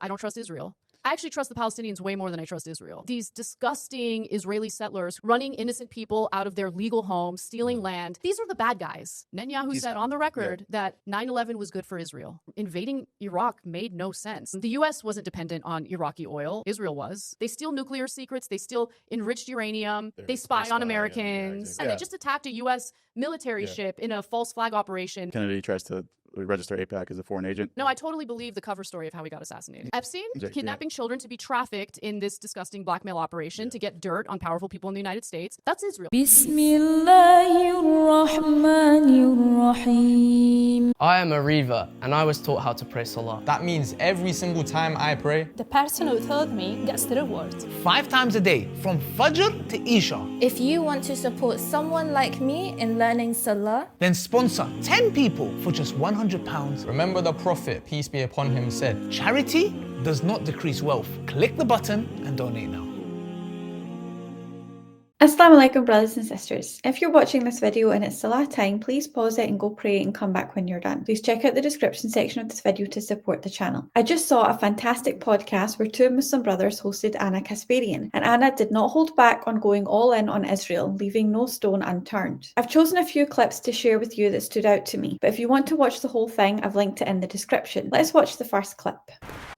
I don't trust Israel. I actually trust the Palestinians way more than I trust Israel. These disgusting Israeli settlers running innocent people out of their legal homes, stealing land. These are the bad guys. Netanyahu said on the record that 9/11 was good for Israel. Invading Iraq made no sense. The U.S. wasn't dependent on Iraqi oil. Israel was. They steal nuclear secrets. They steal enriched uranium. They spy on Americans. And they just attacked a U.S. military ship in a false flag operation. Kennedy tries to register AIPAC as a foreign agent. No, I totally believe the cover story of how he got assassinated. Epstein, kidnapping children to be trafficked in this disgusting blackmail operation to get dirt on powerful people in the United States. That's Israel. Bismillahirrahmanirrahim. I am a Riva, and I was taught how to pray Salah. That means every single time I pray, the person who told me gets the reward. 5 times a day, from Fajr to Isha. If you want to support someone like me in learning Salah, then sponsor 10 people for just £100. Remember the Prophet, peace be upon him, said, charity does not decrease wealth. Click the button and donate now. Assalamu alaikum, brothers and sisters. If you're watching this video and it's Salah time, please pause it and go pray and come back when you're done. Please check out the description section of this video to support the channel. I just saw a fantastic podcast where 2 Muslim brothers hosted Anna Kasparian, and Anna did not hold back on going all in on Israel, leaving no stone unturned. I've chosen a few clips to share with you that stood out to me, but if you want to watch the whole thing, I've linked it in the description. Let's watch the first clip.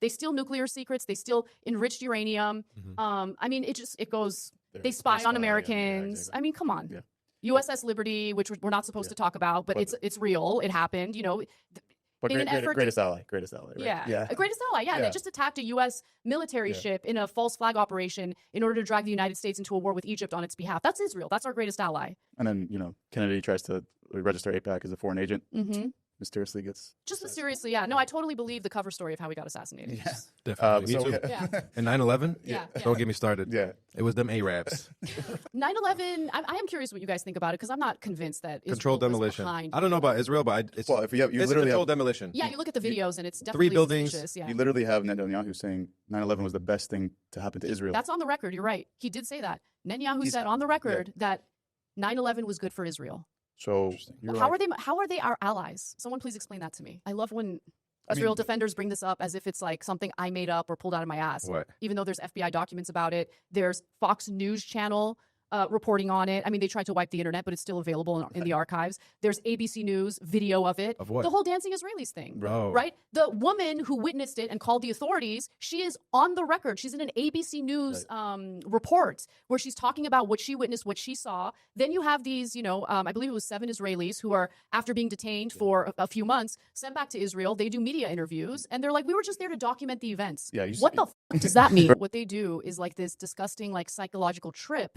They steal nuclear secrets. They steal enriched uranium. I mean, it goes... They spy on Americans. I mean, come on. USS Liberty, which we're not supposed to talk about, but it's real. It happened, you know. But greatest ally. Right? Greatest ally. They just attacked a U.S. military ship in a false flag operation in order to drag the United States into a war with Egypt on its behalf. That's Israel. That's our greatest ally. And then, Kennedy tries to register AIPAC as a foreign agent. Mysteriously gets... mysteriously, No, I totally believe the cover story of how he got assassinated. Definitely. Me too. And 9/11? Don't get me started. It was them Arabs. 9/11, I am curious what you guys think about it, because I'm not convinced that Israel controlled demolition. I don't know about Israel, but it's literally controlled demolition. Yeah, you look at the videos and it's definitely 3 buildings. You literally have Netanyahu saying 9/11 was the best thing to happen to Israel. That's on the record. You're right. He did say that. Netanyahu said on the record that 9/11 was good for Israel. So how are they our allies? Someone please explain that to me. I love when Israel defenders bring this up as if it's like something I made up or pulled out of my ass. What? Even though there's FBI documents about it. There's Fox News Channel reporting on it. I mean, they tried to wipe the internet, but it's still available in the archives. There's ABC News video of it. Of what? The whole dancing Israelis thing. Bro. Right? The woman who witnessed it and called the authorities, she is on the record. She's in an ABC News report where she's talking about what she witnessed, what she saw. Then you have these, I believe it was 7 Israelis who are, after being detained for a few months, sent back to Israel. They do media interviews and they're like, we were just there to document the events. What the f does that mean? What they do is like this disgusting, psychological trick,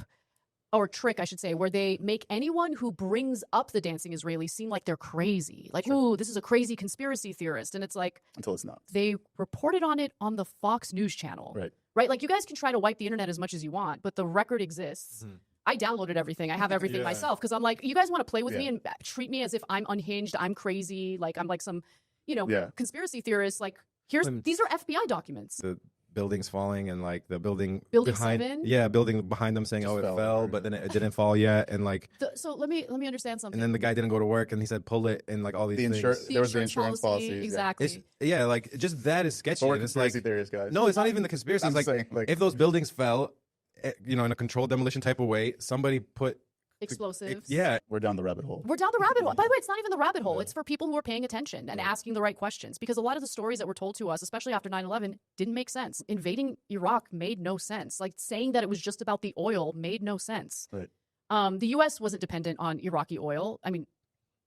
I should say, where they make anyone who brings up the dancing Israelis seem like they're crazy. Like, ooh, this is a crazy conspiracy theorist. And it's like... Until it's not. They reported on it on the Fox News Channel. Right? Like, you guys can try to wipe the internet as much as you want, but the record exists. I downloaded everything. I have everything myself because I'm like, you guys want to play with me and treat me as if I'm unhinged, I'm crazy, like I'm like some, conspiracy theorist. Like, these are FBI documents. The buildings falling and the building behind 7? Building behind them saying it fell, but then it didn't fall yet, and so let me understand something. And then the guy didn't go to work and he said pull it, and all these things. There was the insurance policy. Exactly. Just that is sketchy. Or conspiracy theories, guys. No, it's not even the conspiracy. It's if those buildings fell, in a controlled demolition type of way, somebody put explosives. We're down the rabbit hole. We're down the rabbit hole. By the way, it's not even the rabbit hole. It's for people who are paying attention and asking the right questions, because a lot of the stories that were told to us, especially after 9/11, didn't make sense. Invading Iraq made no sense. Like, saying that it was just about the oil made no sense. The U.S. wasn't dependent on Iraqi oil. I mean,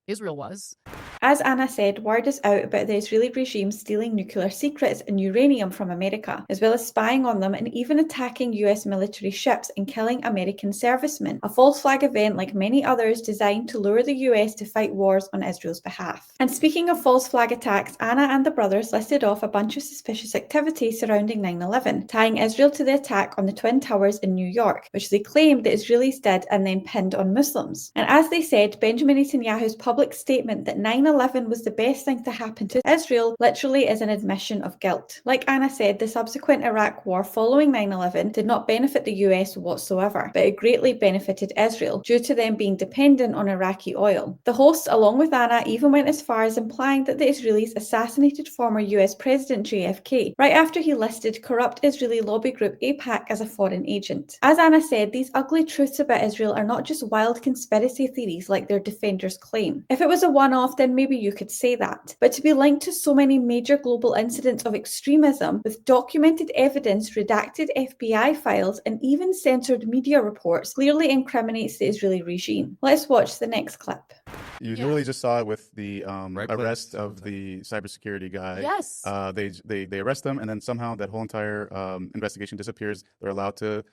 Israel was. As Anna said, word is out about the Israeli regime stealing nuclear secrets and uranium from America, as well as spying on them and even attacking US military ships and killing American servicemen, a false flag event like many others designed to lure the US to fight wars on Israel's behalf. And speaking of false flag attacks, Anna and the brothers listed off a bunch of suspicious activity surrounding 9/11, tying Israel to the attack on the Twin Towers in New York, which they claimed the Israelis did and then pinned on Muslims. And as they said, Benjamin Netanyahu's public statement that 9/11 9/11 was the best thing to happen to Israel literally is an admission of guilt. Like Anna said, the subsequent Iraq war following 9/11 did not benefit the US whatsoever, but it greatly benefited Israel due to them being dependent on Iraqi oil. The hosts, along with Anna, even went as far as implying that the Israelis assassinated former US President JFK right after he listed corrupt Israeli lobby group AIPAC as a foreign agent. As Anna said, these ugly truths about Israel are not just wild conspiracy theories like their defenders claim. If it was a one-off, then maybe you could say that. But to be linked to so many major global incidents of extremism with documented evidence, redacted FBI files, and even censored media reports clearly incriminates the Israeli regime. Let's watch the next clip. You literally just saw it with the arrest of the cybersecurity guy. Yes. They arrest them, and then somehow that whole entire investigation disappears. They're allowed to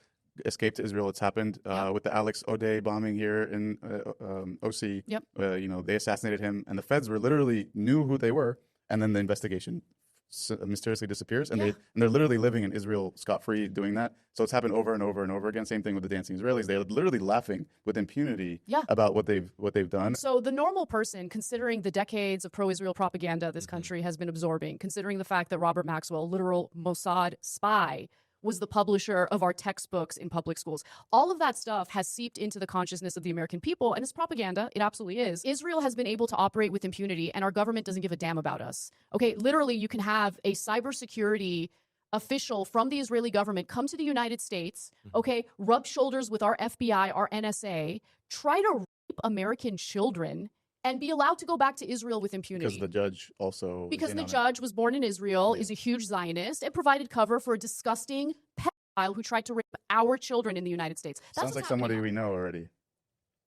escape to Israel. It's happened with the Alex O'Day bombing here in OC. Yep. They assassinated him, and the feds literally knew who they were, and then the investigation mysteriously disappears, and they're literally living in Israel scot-free doing that. So it's happened over and over and over again. Same thing with the dancing Israelis. They're literally laughing with impunity about what they've done. So the normal person, considering the decades of pro-Israel propaganda this country has been absorbing, considering the fact that Robert Maxwell, literal Mossad spy, was the publisher of our textbooks in public schools. All of that stuff has seeped into the consciousness of the American people, and it's propaganda. It absolutely is. Israel has been able to operate with impunity, and our government doesn't give a damn about us. Okay, literally, you can have a cybersecurity official from the Israeli government come to the United States, okay, rub shoulders with our FBI, our NSA, try to rape American children, and be allowed to go back to Israel with impunity. Because the judge also... Because the judge was born in Israel, is a huge Zionist, and provided cover for a disgusting pedophile who tried to rape our children in the United States. Sounds like somebody we know already.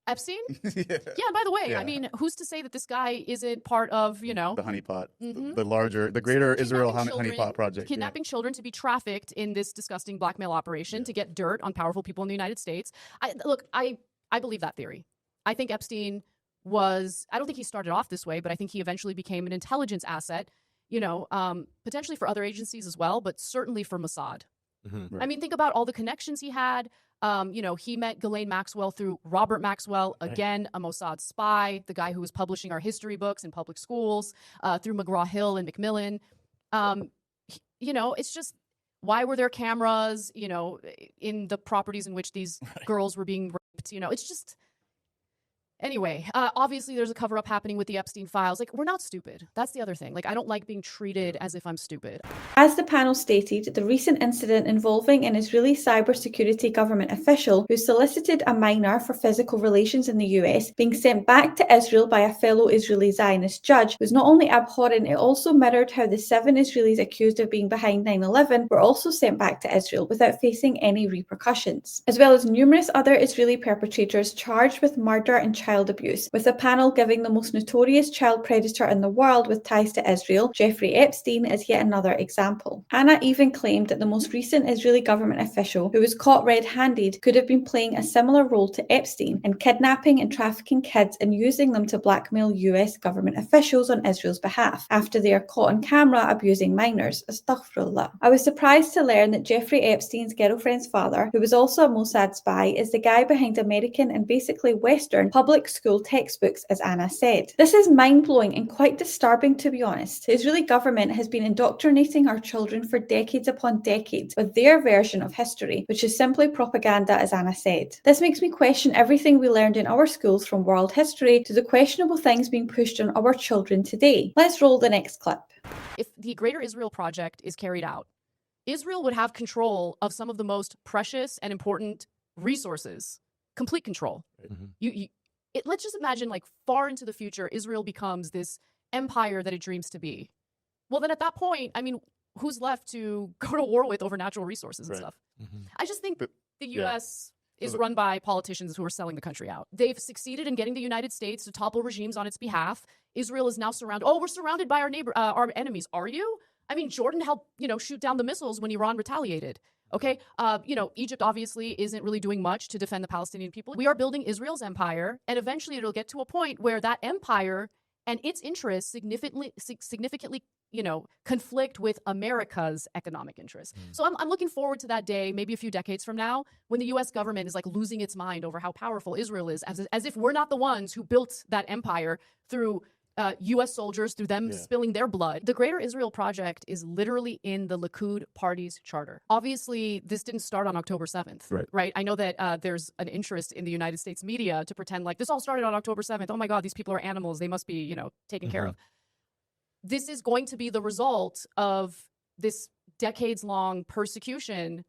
Epstein? Yeah, by the way, I mean, who's to say that this guy isn't part of, you know... The honeypot. The greater Israel honeypot project. Kidnapping children to be trafficked in this disgusting blackmail operation to get dirt on powerful people in the United States. I believe that theory. I think Epstein... I don't think he started off this way, but I think he eventually became an intelligence asset, you know, potentially for other agencies as well, but certainly for Mossad. Right. I mean, think about all the connections he had. You know, he met Ghislaine Maxwell through Robert Maxwell, again, a Mossad spy, the guy who was publishing our history books in public schools, through McGraw-Hill and Macmillan. You know, it's just, why were there cameras, you know, in the properties in which these girls were being raped? You know, it's just... Anyway, obviously there's a cover-up happening with the Epstein files. Like, we're not stupid. That's the other thing. Like, I don't like being treated as if I'm stupid. As the panel stated, the recent incident involving an Israeli cybersecurity government official who solicited a minor for physical relations in the US being sent back to Israel by a fellow Israeli Zionist judge was not only abhorrent, it also mirrored how the 7 Israelis accused of being behind 9/11 were also sent back to Israel without facing any repercussions, as well as numerous other Israeli perpetrators charged with murder and child abuse, with a panel giving the most notorious child predator in the world with ties to Israel, Jeffrey Epstein, as yet another example. Anna even claimed that the most recent Israeli government official, who was caught red-handed, could have been playing a similar role to Epstein in kidnapping and trafficking kids and using them to blackmail US government officials on Israel's behalf after they are caught on camera abusing minors. Astaghfirullah. I was surprised to learn that Jeffrey Epstein's girlfriend's father, who was also a Mossad spy, is the guy behind American and basically Western public school textbooks, as Anna said. This is mind-blowing and quite disturbing, to be honest. The Israeli government has been indoctrinating our children for decades upon decades with their version of history, which is simply propaganda, as Anna said. This makes me question everything we learned in our schools, from world history to the questionable things being pushed on our children today. Let's roll the next clip. If the Greater Israel Project is carried out, Israel would have control of some of the most precious and important resources. Complete control. Let's just imagine, like, far into the future, Israel becomes this empire that it dreams to be. Well, then at that point, I mean, who's left to go to war with over natural resources and stuff? I just think the U.S. is run by politicians who are selling the country out. They've succeeded in getting the United States to topple regimes on its behalf. Israel is now surrounded. Oh, we're surrounded by our enemies. Are you? I mean, Jordan helped, you know, shoot down the missiles when Iran retaliated. Okay, you know, Egypt obviously isn't really doing much to defend the Palestinian people. We are building Israel's empire, and eventually it'll get to a point where that empire and its interests significantly, you know, conflict with America's economic interests. So I'm looking forward to that day, maybe a few decades from now, when the U.S. government is like losing its mind over how powerful Israel is, as if we're not the ones who built that empire through U.S. soldiers through them spilling their blood. The Greater Israel Project is literally in the Likud party's charter. Obviously, this didn't start on October 7th, right? I know that there's an interest in the United States media to pretend like this all started on October 7th. Oh my God, these people are animals. They must be, you know, taken care of. This is going to be the result of this decades-long persecution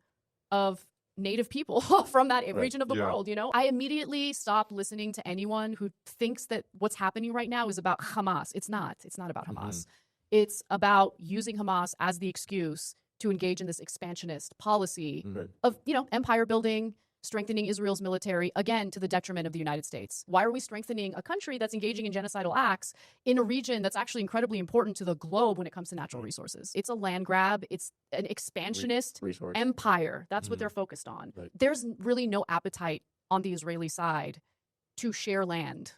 of Native people from that region of the world, you know? I immediately stopped listening to anyone who thinks that what's happening right now is about Hamas. It's not. It's not about Hamas. It's about using Hamas as the excuse to engage in this expansionist policy of, you know, empire building, strengthening Israel's military, again, to the detriment of the United States. Why are we strengthening a country that's engaging in genocidal acts in a region that's actually incredibly important to the globe when it comes to natural resources? It's a land grab. It's an expansionist empire. That's what they're focused on. There's really no appetite on the Israeli side to share land.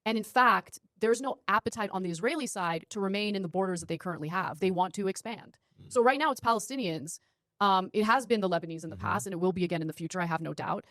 And in fact, there's no appetite on the Israeli side to remain in the borders that they currently have. They want to expand. So right now it's Palestinians. It has been the Lebanese in the past, and it will be again in the future, I have no doubt.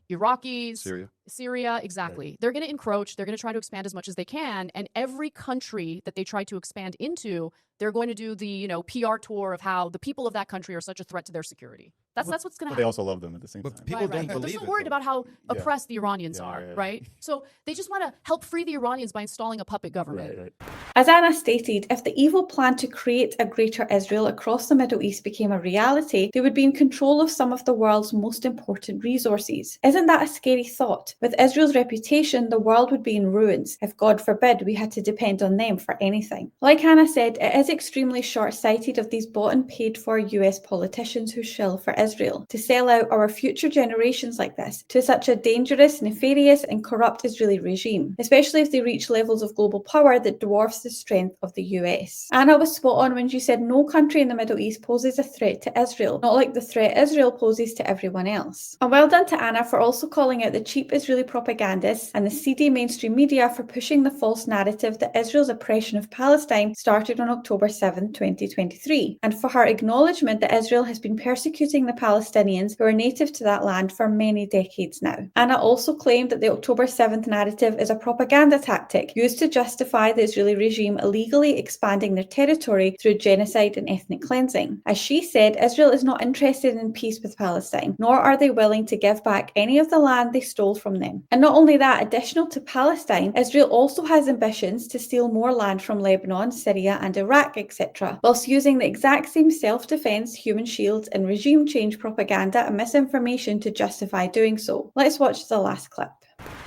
Iraqis, Syria, exactly. They're going to encroach. They're going to try to expand as much as they can. And every country that they try to expand into, they're going to do the, you know, PR tour of how the people of that country are such a threat to their security. That's what's going to happen. They also love them at the same time. People don't believe They're so worried about how oppressed the Iranians are, right? So they just want to help free the Iranians by installing a puppet government. As Anna stated, if the evil plan to create a greater Israel across the Middle East became a reality, they would be in control of some of the world's most important resources. Isn't that a scary thought? With Israel's reputation, the world would be in ruins if, God forbid, we had to depend on them for anything. Like Hannah said, it is extremely short-sighted of these bought and paid for US politicians who shill for Israel to sell out our future generations like this to such a dangerous, nefarious and corrupt Israeli regime, especially if they reach levels of global power that dwarfs the strength of the US. Anna was spot on when she said no country in the Middle East poses a threat to Israel, not like the threat Israel poses to everyone else. And well done to Anna for also calling out the cheap Israeli propagandists and the seedy mainstream media for pushing the false narrative that Israel's oppression of Palestine started on October 7, 2023, and for her acknowledgement that Israel has been persecuting the Palestinians who are native to that land for many decades now. Anna also claimed that the October 7th narrative is a propaganda tactic used to justify the Israeli regime illegally expanding their territory through genocide and ethnic cleansing. As she said, Israel is not interested in peace with Palestine, nor are they willing to give back any of the land they stole from them. And not only that, additional to Palestine, Israel also has ambitions to steal more land from Lebanon, Syria and Iraq, etc., whilst using the exact same self-defense, human shields and regime change propaganda and misinformation to justify doing so. Let's watch the last clip.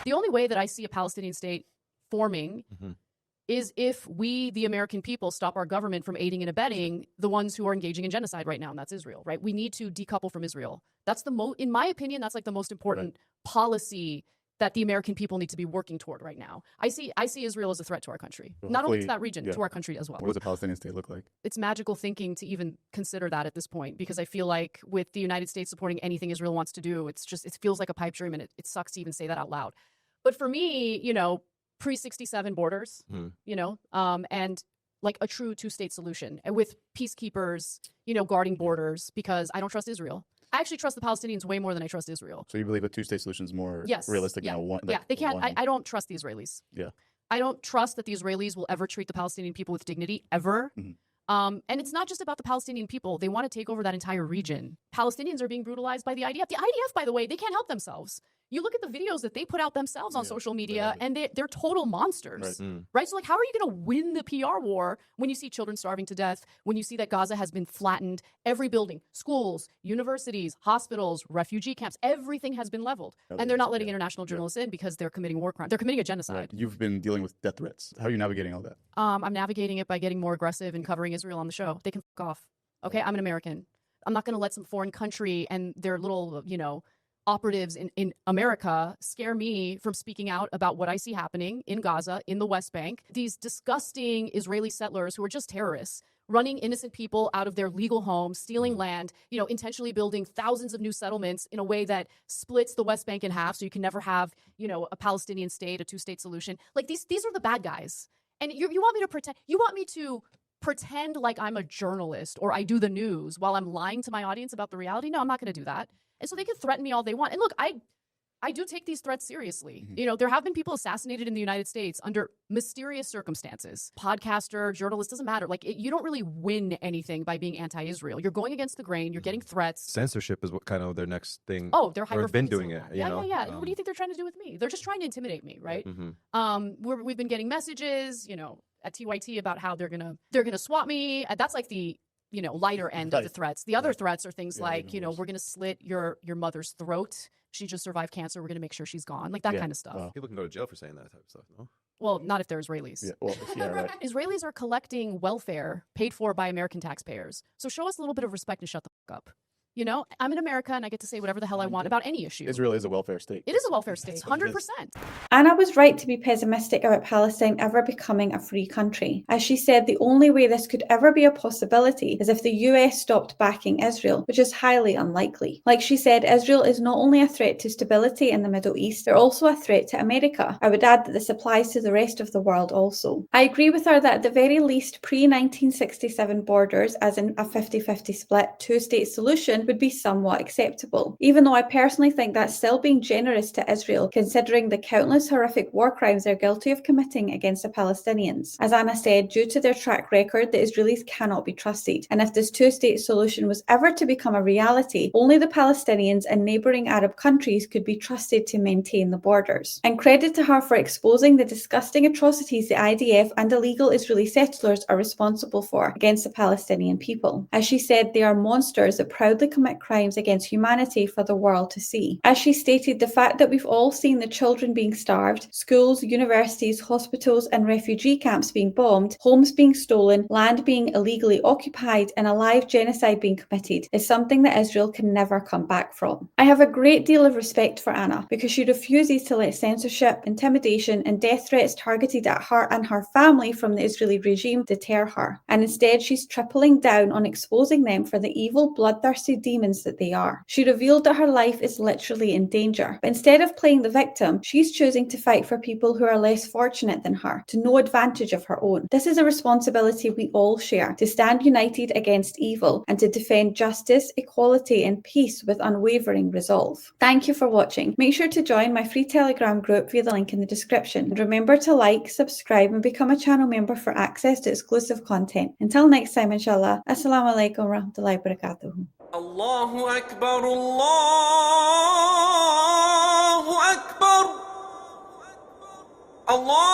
The only way that I see a Palestinian state forming is if we, the American people, stop our government from aiding and abetting the ones who are engaging in genocide right now, and that's Israel, right? We need to decouple from Israel. That's in my opinion, that's like the most important policy that the American people need to be working toward right now. I see Israel as a threat to our country, not only to that region, to our country as well. What does a Palestinian state look like? It's magical thinking to even consider that at this point, because I feel like with the United States supporting anything Israel wants to do, it feels like a pipe dream, and it sucks to even say that out loud. But for me, you know, pre-67 borders, you know, and like a true two-state solution, and with peacekeepers, you know, guarding borders, because I don't trust Israel. I actually trust the Palestinians way more than I trust Israel. So you believe a two-state solution is more realistic now? They can't. I don't trust the Israelis. I don't trust that the Israelis will ever treat the Palestinian people with dignity, ever. And it's not just about the Palestinian people. They want to take over that entire region. Palestinians are being brutalized by the IDF. The IDF, by the way, they can't help themselves. You look at the videos that they put out themselves on social media, and they're total monsters, right? So like, how are you going to win the PR war when you see children starving to death, when you see that Gaza has been flattened, every building, schools, universities, hospitals, refugee camps, everything has been leveled. And they're not letting international journalists in because they're committing war crimes. They're committing a genocide. You've been dealing with death threats. How are you navigating all that? I'm navigating it by getting more aggressive and covering Israel on the show. They can fuck off. Okay, I'm an American. I'm not going to let some foreign country and their little, you know, operatives in America scare me from speaking out about what I see happening in Gaza, in the West Bank. These disgusting Israeli settlers who are just terrorists, running innocent people out of their legal homes, stealing land, you know, intentionally building thousands of new settlements in a way that splits the West Bank in half, so you can never have, you know, a Palestinian state, a two-state solution. Like these are the bad guys. And you want me to pretend? You want me to pretend like I'm a journalist or I do the news while I'm lying to my audience about the reality? No, I'm not going to do that. And so they can threaten me all they want. And look, I do take these threats seriously. You know, there have been people assassinated in the United States under mysterious circumstances. Podcaster, journalist, doesn't matter. Like, you don't really win anything by being anti-Israel. You're going against the grain. You're getting threats. Censorship is what kind of their next thing. Oh, they're or have been doing it. You know? Yeah. What do you think they're trying to do with me? They're just trying to intimidate me, right? We've been getting messages, you know, at TYT about how they're gonna swap me. That's like the lighter end of the threats. The other threats are things like, we're going to slit your mother's throat. She just survived cancer. We're going to make sure she's gone. Like that kind of stuff. Wow. People can go to jail for saying that type of stuff, no? Well, not if they're Israelis. Yeah, well, yeah, right. Israelis are collecting welfare paid for by American taxpayers. So show us a little bit of respect and shut the fuck up. You know, I'm in America and I get to say whatever the hell I want about any issue. Israel is a welfare state. It is a welfare state, 100%. Anna was right to be pessimistic about Palestine ever becoming a free country. As she said, the only way this could ever be a possibility is if the US stopped backing Israel, which is highly unlikely. Like she said, Israel is not only a threat to stability in the Middle East, they're also a threat to America. I would add that this applies to the rest of the world also. I agree with her that at the very least, pre-1967 borders, as in a 50-50 split, two-state solution, would be somewhat acceptable, even though I personally think that's still being generous to Israel, considering the countless horrific war crimes they're guilty of committing against the Palestinians. As Anna said, due to their track record, the Israelis cannot be trusted, and if this two-state solution was ever to become a reality, only the Palestinians and neighbouring Arab countries could be trusted to maintain the borders. And credit to her for exposing the disgusting atrocities the IDF and illegal Israeli settlers are responsible for against the Palestinian people. As she said, they are monsters that proudly commit crimes against humanity for the world to see. As she stated, the fact that we've all seen the children being starved, schools, universities, hospitals and refugee camps being bombed, homes being stolen, land being illegally occupied and a live genocide being committed is something that Israel can never come back from. I have a great deal of respect for Anna because she refuses to let censorship, intimidation and death threats targeted at her and her family from the Israeli regime deter her, and instead she's tripling down on exposing them for the evil, bloodthirsty demons that they are. She revealed that her life is literally in danger, but instead of playing the victim, she's choosing to fight for people who are less fortunate than her, to no advantage of her own. This is a responsibility we all share, to stand united against evil and to defend justice, equality and peace with unwavering resolve. Thank you for watching. Make sure to join my free Telegram group via the link in the description, and remember to like, subscribe and become a channel member for access to exclusive content. Until next time, inshallah. Assalamu alaikum wa rahmatullahi wa barakatuh. الله أكبر الله أكبر الله